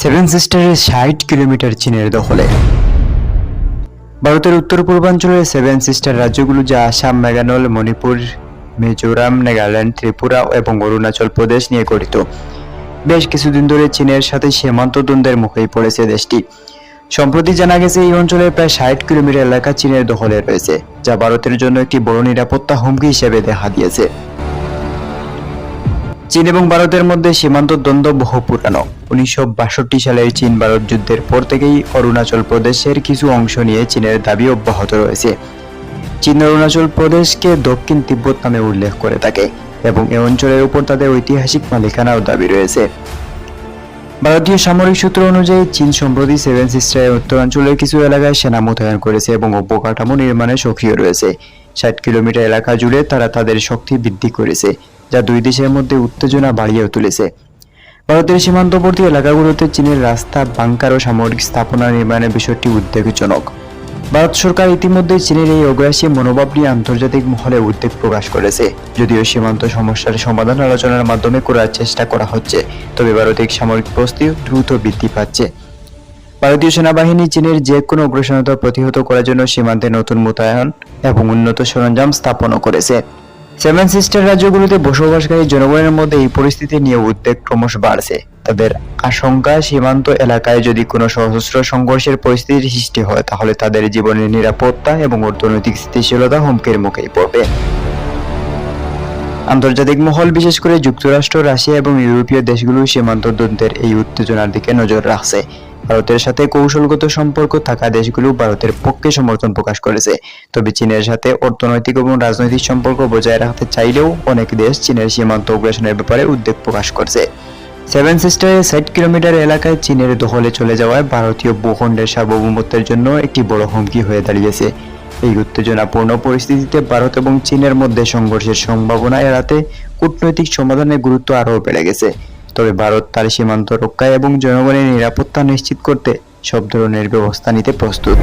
Seven সিস্টারের ৬০ kilometre চীনের দখলে। ভারতের উত্তর পূর্বাঞ্চলের সেভেন সিস্টার রাজ্যগুলো যা আসাম, মেঘালয়, মণিপুর, মিজোরাম, নাগাল্যান্ড, ত্রিপুরা এবং অরুণাচল প্রদেশ নিয়ে গঠিত। বেশ কিছুদিন ধরে চীনের সাথে সীমান্ত দ্বন্দ্বের মুখেই পড়েছে দেশটি। সম্প্রতি জানা গেছে এই অঞ্চলের প্রায় ৬০ কিলোমিটার এলাকা চীনের দখলে রয়েছে, যা ভারতের জন্য একটি বড় নিরাপত্তা হুমকি হিসেবে দেখা দিয়েছে। চীন এবং ভারতের মধ্যে সীমান্ত দ্বন্দ্ব বহু পুরানো। ১৯৬২ সালের চীন ভারত যুদ্ধের পর থেকেই অরুণাচল প্রদেশের কিছু অংশ নিয়ে চীনের দাবি অব্যাহত রয়েছে। চীন অরুণাচল প্রদেশকে দক্ষিণ তিব্বত নামে উল্লেখ করে থাকে এবং এ অঞ্চলের উপর তাদের ঐতিহাসিক মালিকানার দাবি রয়েছে। ভারতীয় সামরিক সূত্র অনুযায়ী চীন সম্প্রতি সেভেন সিস্টারের উত্তরাঞ্চলের কিছু এলাকায় সেনা মোতায়েন করেছে এবং অবকাঠামো নির্মাণে সক্রিয় রয়েছে। ৬০ কিলোমিটার এলাকা জুড়ে তারা তাদের শক্তি বৃদ্ধি করেছে, যা দুই দেশের মধ্যে উত্তেজনা বাড়িয়ে তুলেছে। ভারতের সীমান্তবর্তী এলাকাগুলোতে চীনের রাস্তা, বাংকার ও সামরিক স্থাপনা নির্মাণের বিষয়টি উদ্বেগজনক। ভারত সরকার ইতিমধ্যে চীনের এই অগ্রাসী মনোভাব নিয়ে আন্তর্জাতিক মহলে উদ্বেগ প্রকাশ করেছে। যদিও সীমান্ত সমস্যার সমাধান আলোচনার মাধ্যমে করার চেষ্টা করা হচ্ছে, তবে ভারতের সামরিক প্রস্তুতি দ্রুত বৃদ্ধি পাচ্ছে। ভারতীয় সেনাবাহিনী চীনের যে কোনো অগ্রসরতা প্রতিহত করার জন্য সীমান্তে নতুন মোতায়েন এবং উন্নত সরঞ্জাম স্থাপনও করেছে। সেভেন সিস্টার রাজ্যগুলোতে বসবাসকারী জনগণের মধ্যে এই পরিস্থিতি নিয়ে উদ্বেগ ক্রমশ বাড়ছে। তাদের আশঙ্কা, সীমান্ত এলাকায় যদি কোনো সশস্ত্র সংঘর্ষের পরিস্থিতির সৃষ্টি হয়, তাহলে তাদের জীবনের নিরাপত্তা এবং অর্থনৈতিক স্থিতিশীলতা হুমকির মুখে পড়বে। আন্তর্জাতিক মহল, বিশেষ করে যুক্তরাষ্ট্র, রাশিয়া এবং ইউরোপীয় দেশগুলো সীমান্ত দ্বন্দ্বের এই উত্তেজনার দিকে নজর রাখছে। ভারতের সাথে কৌশলগত সম্পর্ক থাকা দেশগুলো ভারতের পক্ষে সমর্থন প্রকাশ করেছে, তবে চীনের সাথে অর্থনৈতিক এবং রাজনৈতিক সম্পর্ক বজায় রাখতে চাইলেও অনেক দেশ চীনের সীমান্ত অগ্রাসনের ব্যাপারে উদ্বেগ প্রকাশ করছে। সেভেন সিস্টারের ৬০ কিলোমিটার এলাকায় চীনের দখলে চলে যাওয়ায় ভারতীয় ভূখণ্ডের সার্বভৌমত্বের জন্য একটি বড় হুমকি হয়ে দাঁড়িয়েছে। এই উত্তেজনাপূর্ণ পরিস্থিতিতে ভারত এবং চীনের মধ্যে সংঘর্ষের সম্ভাবনা এড়াতে কূটনৈতিক সমাধানের গুরুত্ব আরও বেড়ে গেছে। তবে ভারত তার সীমান্ত রক্ষায় এবং জনগণের নিরাপত্তা নিশ্চিত করতে সব ধরনের ব্যবস্থা নিতে প্রস্তুত।